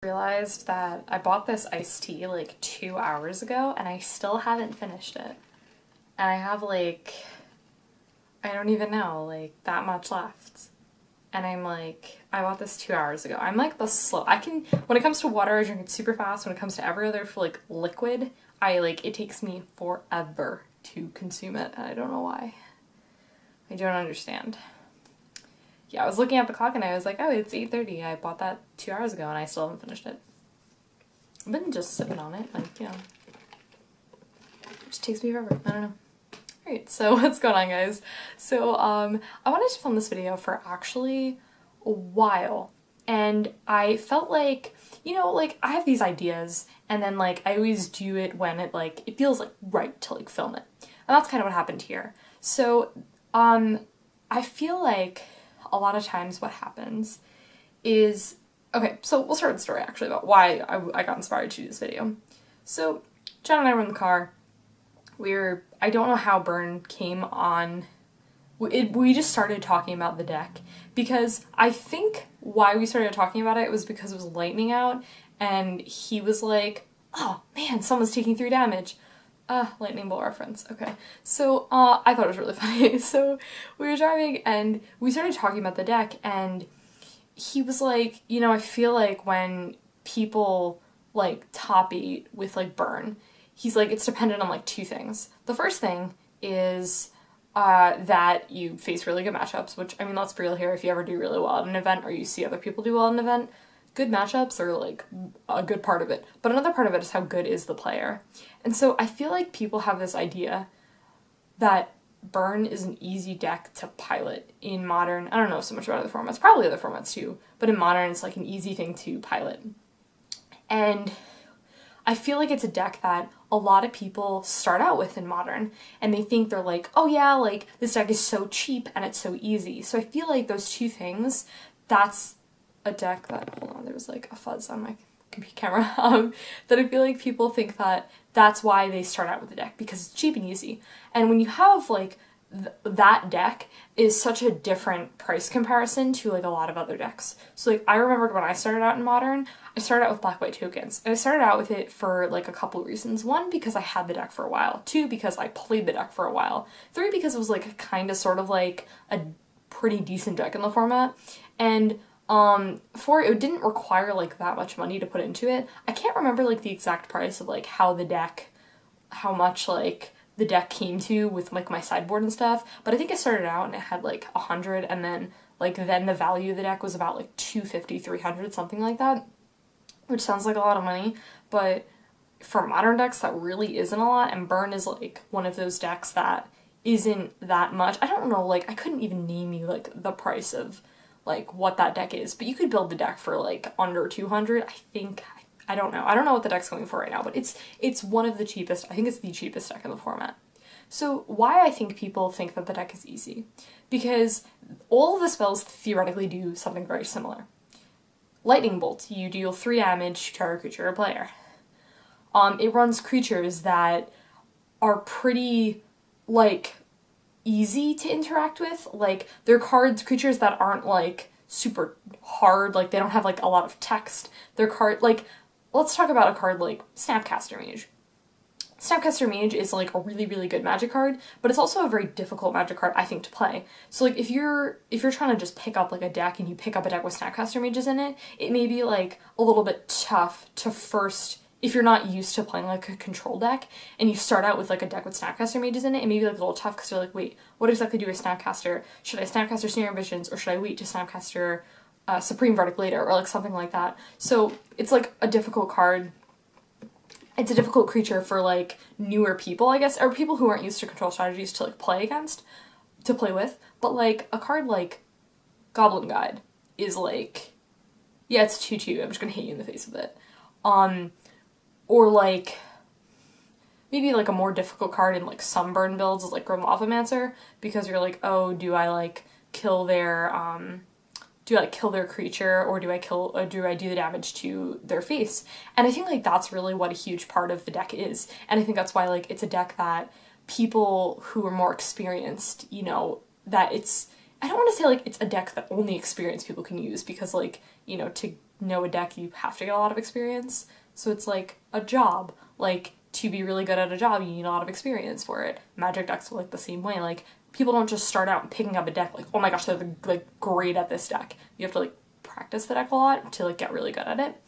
Realized that I bought this iced tea like 2 hours ago and I still haven't finished it. And I have like, I don't even know, like that much left. And I'm like, I bought this 2 hours ago. I'm like when it comes to water, I drink it super fast. When it comes to every other like liquid, it takes me forever to consume it. And I don't know why. I don't understand. Yeah, I was looking at the clock and I was like, oh, it's 8:30. I bought that 2 hours ago and I still haven't finished it. I've been just sipping on it, like, it just takes me forever. I don't know. Alright, so what's going on, guys? So, I wanted to film this video for actually a while, and I felt like, I have these ideas, and then, I always do it when it feels, right to, film it. And that's kind of what happened here. So, I feel like a lot of times what happens is, okay, so we'll start with the story actually about why I got inspired to do this video. So Jen and I were in the car. I don't know how Burn came on. We just started talking about the deck because I think why we started talking about it was because it was lightning out and he was like, oh man, someone's taking 3 damage. Lightning bolt reference. Okay. So, I thought it was really funny. So, we were driving and we started talking about the deck and he was like, I feel like when people, top 8 with, Burn, he's like, it's dependent on, 2 things. The first thing is, that you face really good matchups, which, I mean, let's be real here, if you ever do really well at an event or you see other people do well at an event, good matchups are, a good part of it. But another part of it is how good is the player. And so I feel like people have this idea that Burn is an easy deck to pilot in Modern. I don't know so much about other formats, probably other formats too, but in Modern it's an easy thing to pilot. And I feel like it's a deck that a lot of people start out with in Modern, and they think they're like, oh yeah, this deck is so cheap and it's so easy. So I feel like those 2 things, that's a deck that, hold on, there was a fuzz on my computer camera, that I feel like people think that that's why they start out with the deck, because it's cheap and easy. And when you have, that deck is such a different price comparison to, a lot of other decks. So, I remembered when I started out in Modern, I started out with Black-White Tokens. And I started out with it for, a couple reasons. 1, because I had the deck for a while. 2, because I played the deck for a while. 3, because it was, kind of sort of, a pretty decent deck in the format. And 4, it didn't require, that much money to put into it. I can't remember, the exact price of, how much, the deck came to with, my sideboard and stuff, but I think I started out and it had, 100, and then, then the value of the deck was about, 250, 300, something like that, which sounds like a lot of money, but for Modern decks, that really isn't a lot, and Burn is, one of those decks that isn't that much. I don't know, I couldn't even name you, the price of what that deck is, but you could build the deck for under 200, I think. I don't know. I don't know what the deck's going for right now, but it's one of the cheapest. I think it's the cheapest deck in the format. So why I think people think that the deck is easy? Because all of the spells theoretically do something very similar. Lightning Bolt, you deal 3 damage to target creature or player. It runs creatures that are pretty, easy to interact with. They're creatures that aren't, super hard, they don't have, a lot of text. They're let's talk about a card like Snapcaster Mage. Snapcaster Mage is, a really, really good Magic card, but it's also a very difficult Magic card, I think, to play. So, if you're trying to just pick up, a deck, and you pick up a deck with Snapcaster Mages in it, it may be, a little bit tough to first, if you're not used to playing, a control deck, and you start out with, a deck with Snapcaster Mages in it, it may be, a little tough, because you're wait, what exactly do I Snapcaster? Should I Snapcaster Sneering Visions, or should I wait to Snapcaster Supreme Verdict later, or something like that. So it's a difficult card. It's a difficult creature for newer people, I guess, or people who aren't used to control strategies to play with. But a card like Goblin Guide is yeah, it's 2/2. I'm just gonna hit you in the face with it. Or maybe a more difficult card in Sunburn builds is Grim Lavamancer, because you're oh, do I kill their kill their creature, or do I do the damage to their face? And I think that's really what a huge part of the deck is. And I think that's why it's a deck that people who are more experienced, that it's, I don't want to say it's a deck that only experienced people can use, because to know a deck, you have to get a lot of experience. So it's like a job. Like, to be really good at a job, you need a lot of experience for it. Magic decks are like the same way. Like, people don't just start out picking up a deck like, oh my gosh, they're like great at this deck. You have to like practice the deck a lot to like get really good at it.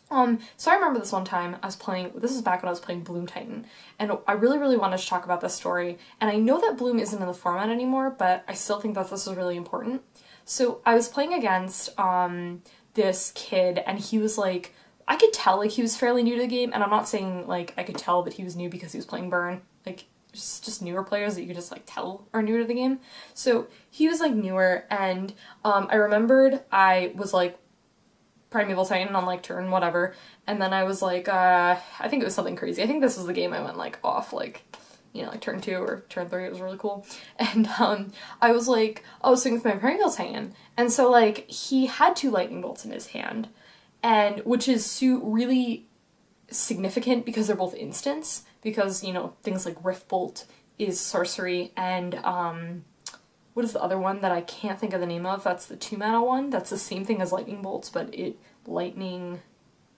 So I remember this one time I was playing, this was back when I was playing Bloom Titan, and I really, really wanted to talk about this story, and I know that Bloom isn't in the format anymore, but I still think that this is really important. So I was playing against, this kid, and he was like, I could tell like he was fairly new to the game, and I'm not saying like I could tell that he was new because he was playing Burn, like just newer players that you could just like tell are new to the game. So he was like newer, and I remembered I was like Primeval Titan on like turn whatever, and then I was like I think it was something crazy. I think this was the game I went like off like, you know, like turn 2 or turn 3. It was really cool. And I was like, oh, swing with my Primeval Titan, and so like he had 2 lightning bolts in his hand, and which is really significant because they're both instants, because, you know, things like Rift Bolt is sorcery, and what is the other one that I can't think of the name of? That's the 2-mana one. That's the same thing as lightning bolts, but not lightning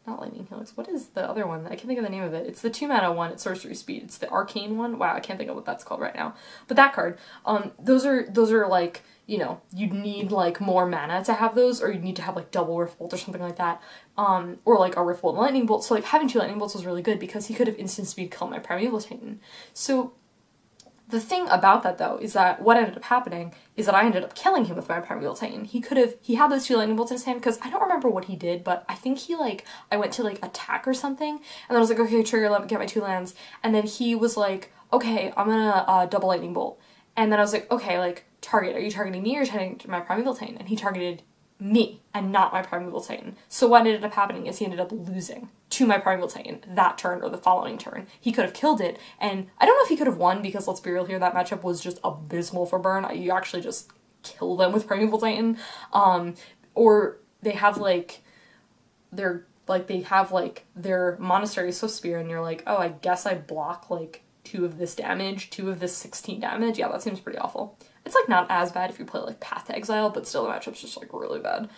helix. What is the other one? I can't think of the name of it. It's the 2-mana one. It's sorcery speed. It's the arcane one. Wow, I can't think of what that's called right now. But that card, those are like, you know, you'd need like more mana to have those, or you'd need to have like double Rift Bolt or something like that, or like a Rift Bolt and Lightning Bolt. So like having 2 Lightning Bolts was really good because he could have instant speed killed my Primeval Titan. So the thing about that, though, is that what ended up happening is that I ended up killing him with my Primeval Titan. He had those 2 lightning bolts in his hand, because I don't remember what he did, but I think he, like, I went to, like, attack or something, and then I was like, okay, trigger, let me get my 2 lands, and then he was like, okay, I'm gonna, double lightning bolt, and then I was like, okay, like, target, are you targeting me or targeting my Primeval Titan? And he targeted me and not my Primeval Titan. So what ended up happening is he ended up losing to my Primeval Titan that turn or the following turn. He could have killed it, and I don't know if he could have won, because let's be real here, that matchup was just abysmal for Burn. You actually just kill them with Primeval Titan. Or they have like their Monastery Swift Spear, and you're like, oh, I guess I block like 2 of this damage, 2 of this 16 damage. Yeah, that seems pretty awful. It's, like, not as bad if you play, like, Path to Exile, but still the matchup's just, like, really bad.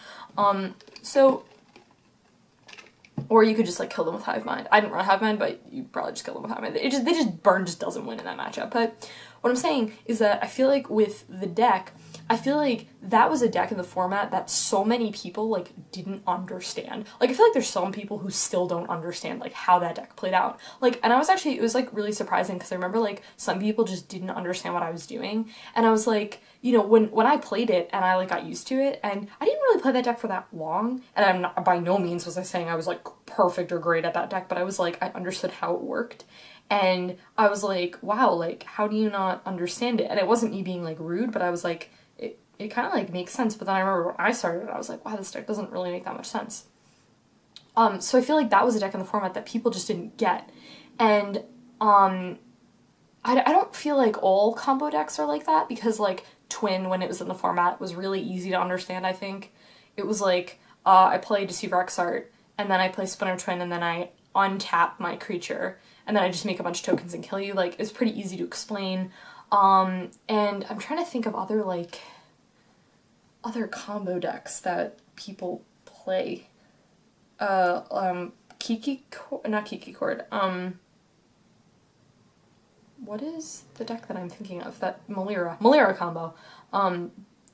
Or you could just, like, kill them with Hive Mind. I didn't run Hive Mind, but you probably just kill them with Hive Mind. Burn just doesn't win in that matchup. But what I'm saying is that I feel like with the deck, I feel like that was a deck in the format that so many people, like, didn't understand. Like, I feel like there's some people who still don't understand, like, how that deck played out. Like, and it was, like, really surprising, because I remember, like, some people just didn't understand what I was doing. And I was like, you know, when I played it, and I, like, got used to it, and I didn't really play that deck for that long, and I'm not, by no means was I saying I was, like, perfect or great at that deck, but I was, like, I understood how it worked. And I was like, wow, like, how do you not understand it? And it wasn't me being, like, rude, but I was like, it kind of, like, makes sense. But then I remember when I started, I was like, wow, this deck doesn't really make that much sense. So I feel like that was a deck in the format that people just didn't get. And, I don't feel like all combo decks are like that, because, like, Twin, when it was in the format, was really easy to understand, I think. It was like, I play Deceiver Exart, and then I play Splinter Twin, and then I untap my creature, and then I just make a bunch of tokens and kill you. Like, it's pretty easy to explain. And I'm trying to think of other, like, other combo decks that people play. Kiki Chord. What is the deck that I'm thinking of? That Melira combo.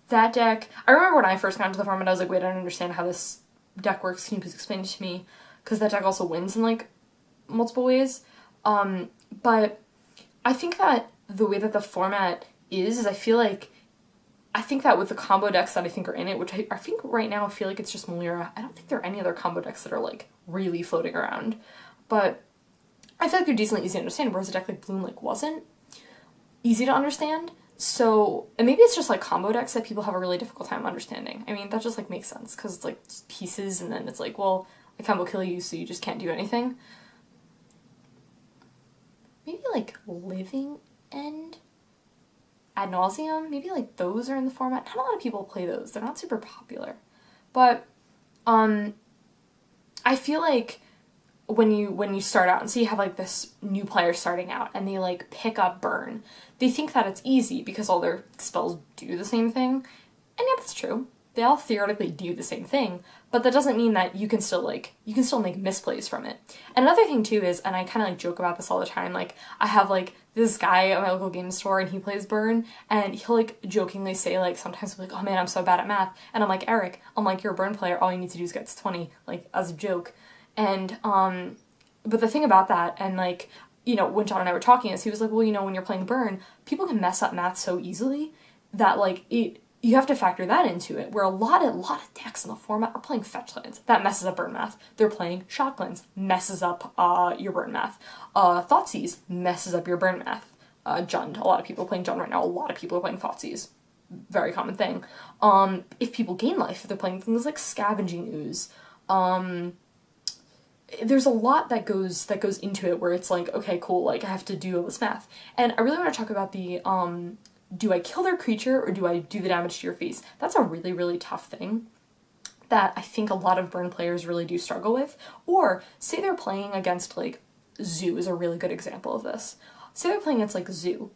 That deck, I remember when I first got into the format, I was like, wait, I don't understand how this deck works. Can you please explain it to me? Because that deck also wins in, like, multiple ways. But I think that the way that the format is I think that with the combo decks that I think are in it, which I think right now I feel like it's just Melira, I don't think there are any other combo decks that are, like, really floating around. But I feel like they're decently easy to understand, whereas a deck like Bloom, like, wasn't easy to understand. So, and maybe it's just, like, combo decks that people have a really difficult time understanding. I mean, that just, like, makes sense, because it's, like, pieces, and then it's like, well, I combo kill you, so you just can't do anything. Maybe, like, Living End? Ad Nauseam? Maybe, like, those are in the format. Not a lot of people play those. They're not super popular. But, I feel like when you start out, and so you have, like, this new player starting out, and they, like, pick up Burn, they think that it's easy because all their spells do the same thing. And yeah, that's true. they all theoretically do the same thing, but that doesn't mean that you can still make misplays from it. And another thing too is, and I kind of like joke about this all the time, like I have like this guy at my local game store and he plays Burn, and he'll like jokingly say like sometimes like, oh man, I'm so bad at math, and I'm like, Eric, I'm like, you're a Burn player, all you need to do is get to 20, like as a joke. And but the thing about that, and like, you know, when John and I were talking, is he was like, well, you know, when you're playing Burn, people can mess up math so easily that like you have to factor that into it, where a lot of decks in the format are playing fetch lands. That messes up Burn math. They're playing shock lands, messes up your Burn math. Thoughtseize messes up your Burn math. Jund, a lot of people are playing Jund right now. A lot of people are playing Thoughtseize. Very common thing. If people gain life, they're playing things like Scavenging Ooze. There's a lot that goes into it where it's like, okay, cool, like I have to do all this math. And I really want to talk about the do I kill their creature or do I do the damage to your face? That's a really, really tough thing that I think a lot of Burn players really do struggle with. Or say they're playing against like Zoo is a really good example of this. Say they're playing against like Zoo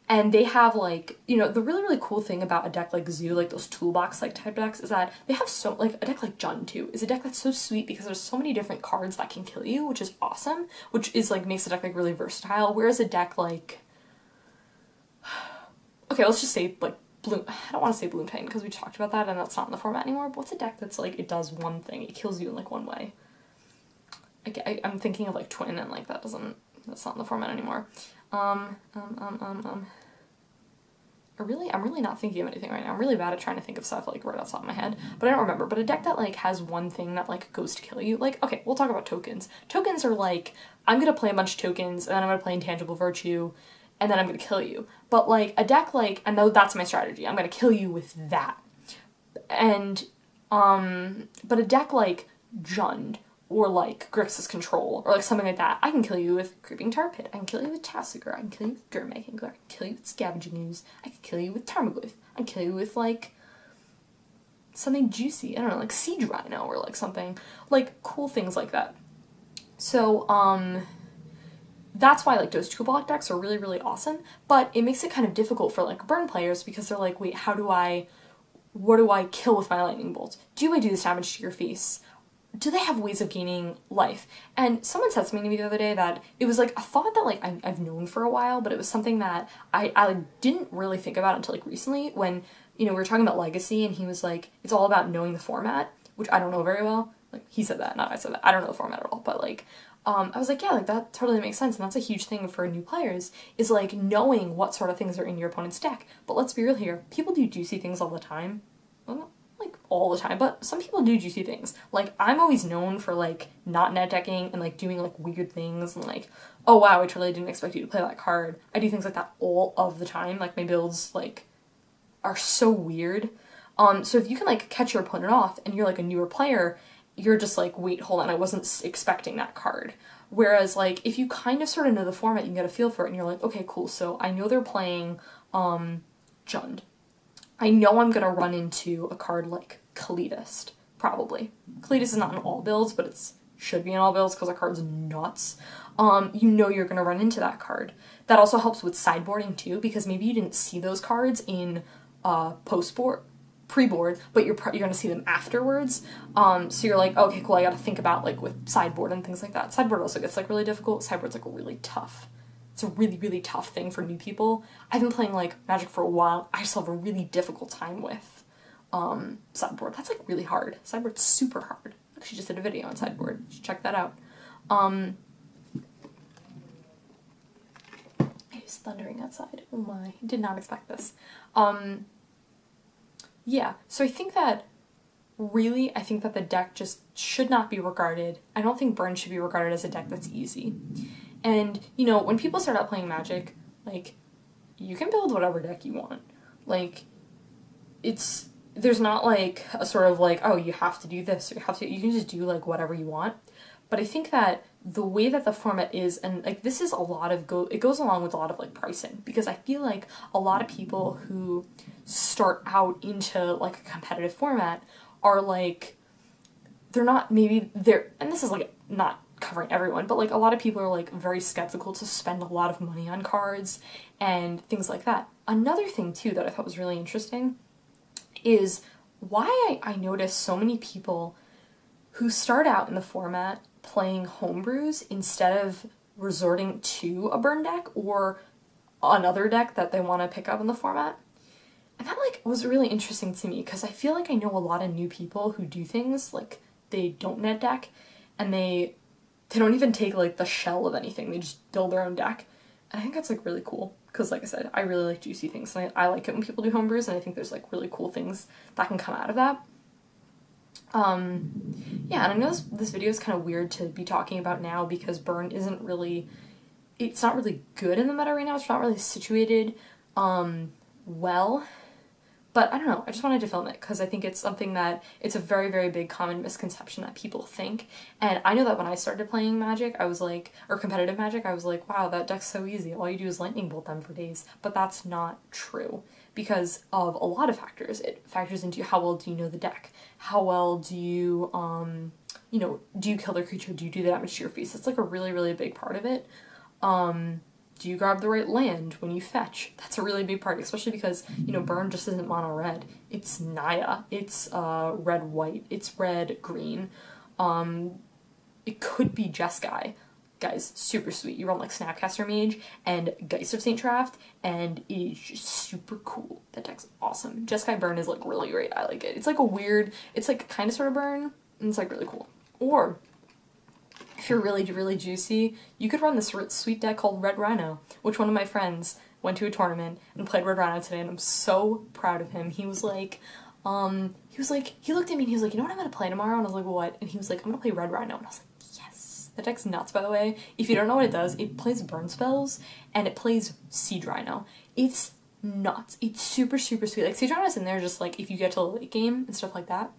and they have like, you know, the really, really cool thing about a deck like Zoo, like those toolbox like type decks, is that they have so, like a deck like Jund too, is a deck that's so sweet because there's so many different cards that can kill you, which is awesome, which is like makes the deck like really versatile, whereas a deck like, okay, let's just say like Bloom, I don't want to say Bloom Titan because we talked about that and that's not in the format anymore, but what's a deck that's like, it does one thing, it kills you in like one way? I'm thinking of like Twin and like that's not in the format anymore. I'm really not thinking of anything right now. I'm really bad at trying to think of stuff like right off the top of my head, but I don't remember. But a deck that like has one thing that like goes to kill you, like, okay, we'll talk about tokens. Tokens are like, I'm gonna play a bunch of tokens and then I'm gonna play Intangible Virtue and then I'm gonna kill you. But like a deck like, I know that's my strategy, I'm gonna kill you with that. And but a deck like Jund or like Grixis Control, or like something like that, I can kill you with Creeping Tar Pit, I can kill you with Tasigur, I can kill you with Gurmag, I can kill you with Scavenging Ooze, I can kill you with Tarmogoyf, I can kill you with like something juicy, I don't know, like Siege Rhino, or like something, like cool things like that. So, that's why like those two block decks are really, really awesome, but it makes it kind of difficult for like Burn players because they're like, wait, what do I kill with my Lightning Bolt? Do I do this damage to your face? Do they have ways of gaining life? And someone said something to me the other day that it was like a thought that like I've known for a while, but it was something that I didn't really think about until like recently when, you know, we were talking about Legacy and he was like, it's all about knowing the format, which I don't know very well. Like he said that, not I said that. I don't know the format at all, but like, I was like, yeah, like that totally makes sense. And that's a huge thing for new players is like knowing what sort of things are in your opponent's deck. But let's be real here. People do juicy things all the time. Well, like all the time, but some people do juicy things. Like I'm always known for like not net decking and like doing like weird things and like, oh wow, I totally didn't expect you to play that card. I do things like that all of the time. Like my builds like are so weird. So if you can like catch your opponent off and you're like a newer player, you're just like, wait, hold on, I wasn't expecting that card. Whereas like if you kind of sort of know the format, you can get a feel for it and you're like, okay, cool, so I know they're playing Jund. I know I'm gonna run into a card like Kaleidist, probably. Kaleidist is not in all builds, but it should be in all builds because the card's nuts. You know you're gonna run into that card. That also helps with sideboarding too, because maybe you didn't see those cards in post-board, pre-board, but you're gonna see them afterwards. So you're like, okay, cool, I gotta think about like with sideboard and things like that. Sideboard also gets like really difficult. Sideboard's like really tough. It's a really, really tough thing for new people. I've been playing like Magic for a while. I still have a really difficult time with sideboard. That's like really hard. Sideboard's super hard. I actually just did a video on sideboard. You should check that out. It's thundering outside. Oh my, did not expect this. Yeah, so I think that really, I think that the deck just should not be regarded. I don't think Burn should be regarded as a deck that's easy. And, you know, when people start out playing Magic, like, you can build whatever deck you want. Like, there's not, like, a sort of, like, oh, you have to do this, or you can just do, like, whatever you want. But I think that the way that the format is, and, like, this is a lot of, it goes along with a lot of, like, pricing. Because I feel like a lot of people who start out into, like, a competitive format are, like, they're not, and this is, like, not covering everyone, but like a lot of people are like very skeptical to spend a lot of money on cards and things like that. Another thing too that I thought was really interesting is why I notice so many people who start out in the format playing homebrews instead of resorting to a burn deck or another deck that they want to pick up in the format. And that like was really interesting to me because I feel like I know a lot of new people who do things like they don't net deck and they don't even take like the shell of anything. They just build their own deck. And I think that's like really cool because like I said, I really like juicy things and I like it when people do homebrews and I think there's like really cool things that can come out of that. Yeah, and I know this video is kind of weird to be talking about now because burn isn't really, it's not really good in the meta right now. It's not really situated well. But I don't know, I just wanted to film it because I think it's something that, it's a very, very big common misconception that people think. And I know that when I started playing Magic, I was like, or competitive Magic, I was like, wow, that deck's so easy. All you do is lightning bolt them for days. But that's not true because of a lot of factors. It factors into how well do you know the deck? How well do you, you know, do you kill their creature? Do you do the damage to your face? It's like a really, really big part of it. Do you grab the right land when you fetch? That's a really big part, especially because, you know, burn just isn't mono red. It's Naya. It's red white. It's red green. It could be Jeskai. Guys, super sweet. You run like Snapcaster Mage and Geist of St. Traft, and it is just super cool. That deck's awesome. Jeskai burn is like really great. I like it. It's like a weird, it's like kind of sort of burn, and it's like really cool. Or if you're really, really juicy, you could run this sweet deck called Red Rhino, which one of my friends went to a tournament and played Red Rhino today, and I'm so proud of him. He was like, he looked at me and he was like, you know what I'm gonna play tomorrow? And I was like, what? And he was like, I'm gonna play Red Rhino. And I was like, yes. That deck's nuts, by the way. If you don't know what it does, it plays burn spells, and it plays Siege Rhino. It's nuts. It's super, super sweet. Like, Siege Rhino's in there just, like, if you get to the late game and stuff like that.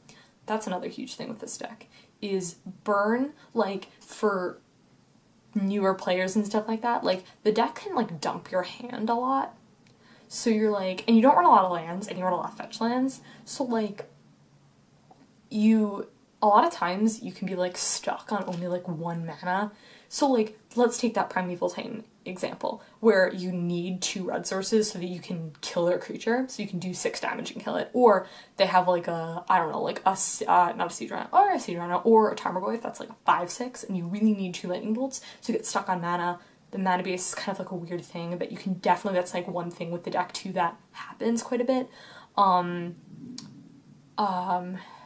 That's another huge thing with this deck, is burn, like, for newer players and stuff like that, like, the deck can, like, dump your hand a lot. So you're, like, and you don't run a lot of lands, and you run a lot of fetch lands, so, like, a lot of times you can be, like, stuck on only, like, 1 mana. So, like, let's take that Primeval Titan example, where you need 2 red sources so that you can kill their creature, so you can do 6 damage and kill it. Or they have, like, a, I don't know, like, not a Siege Rhino, or a Siege Rhino, or a Tarmogoyf that's, like, a 5/6, and you really need 2 lightning bolts to get stuck on mana. The mana base is kind of, like, a weird thing, but you can definitely, that's, like, one thing with the deck, too, that happens quite a bit.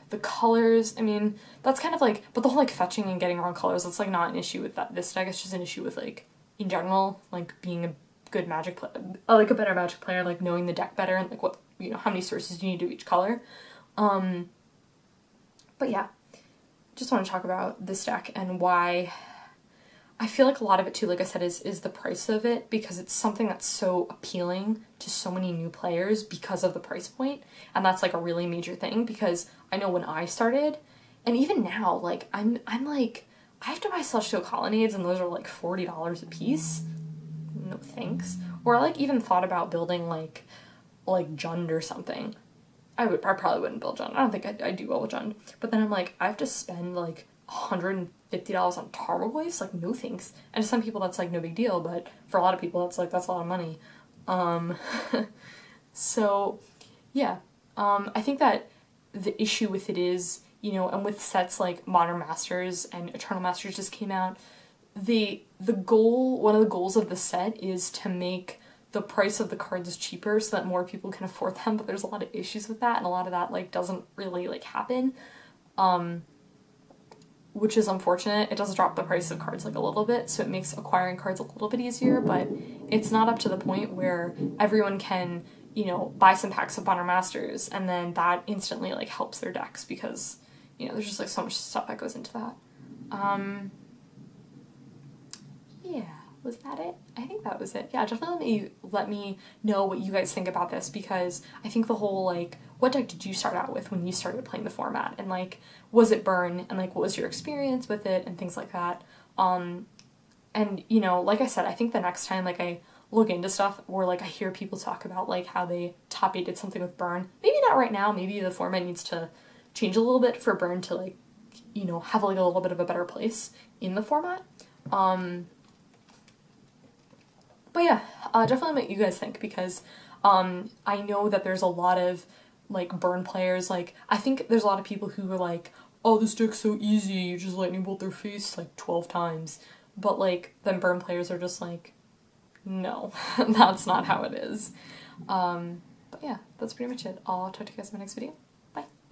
The colors, I mean, that's kind of like, but the whole, like, fetching and getting wrong colors, that's, like, not an issue with this deck, it's just an issue with, like, in general, like, being a good Magic player, like, a better Magic player, like, knowing the deck better, and, like, what, you know, how many sources you need to each color. But yeah, just want to talk about this deck and why I feel like a lot of it, too, like I said, is the price of it, because it's something that's so appealing to so many new players because of the price point, and that's, like, a really major thing, because I know when I started, and even now, like, I'm like, I have to buy Celestial Colonnades, and those are, like, $40 a piece. No thanks. Or I, like, even thought about building, like Jund or something. I probably wouldn't build Jund. I don't think I'd do well with Jund. But then I'm like, I have to spend, like, $150 on Tarmogoyfs? Like, no thanks. And to some people that's, like, no big deal, but for a lot of people that's, like, that's a lot of money. So, yeah. I think that the issue with it is, you know, and with sets like Modern Masters and Eternal Masters just came out, one of the goals of the set is to make the price of the cards cheaper so that more people can afford them, but there's a lot of issues with that, and a lot of that, like, doesn't really, like, happen, which is unfortunate. It does drop the price of cards, like, a little bit, so it makes acquiring cards a little bit easier, but it's not up to the point where everyone can, you know, buy some packs of Modern Masters, and then that instantly, like, helps their decks, because, you know, there's just, like, so much stuff that goes into that. Yeah, was that it? I think that was it. Yeah, definitely let me know what you guys think about this, because I think the whole, like, what deck did you start out with when you started playing the format? And, like, was it burn? And, like, what was your experience with it? And things like that. And, you know, like I said, I think the next time, like, I look into stuff or, like, I hear people talk about, like, how they top 8 did something with burn. Maybe not right now. Maybe the format needs to change a little bit for burn to, like, you know, have, like, a little bit of a better place in the format. But yeah, definitely what you guys think, because I know that there's a lot of like burn players, like I think there's a lot of people who are like, oh, this deck's so easy, you just lightning bolt their face like 12 times. But like then burn players are just like, no, that's not how it is. But yeah, that's pretty much it. I'll talk to you guys in my next video.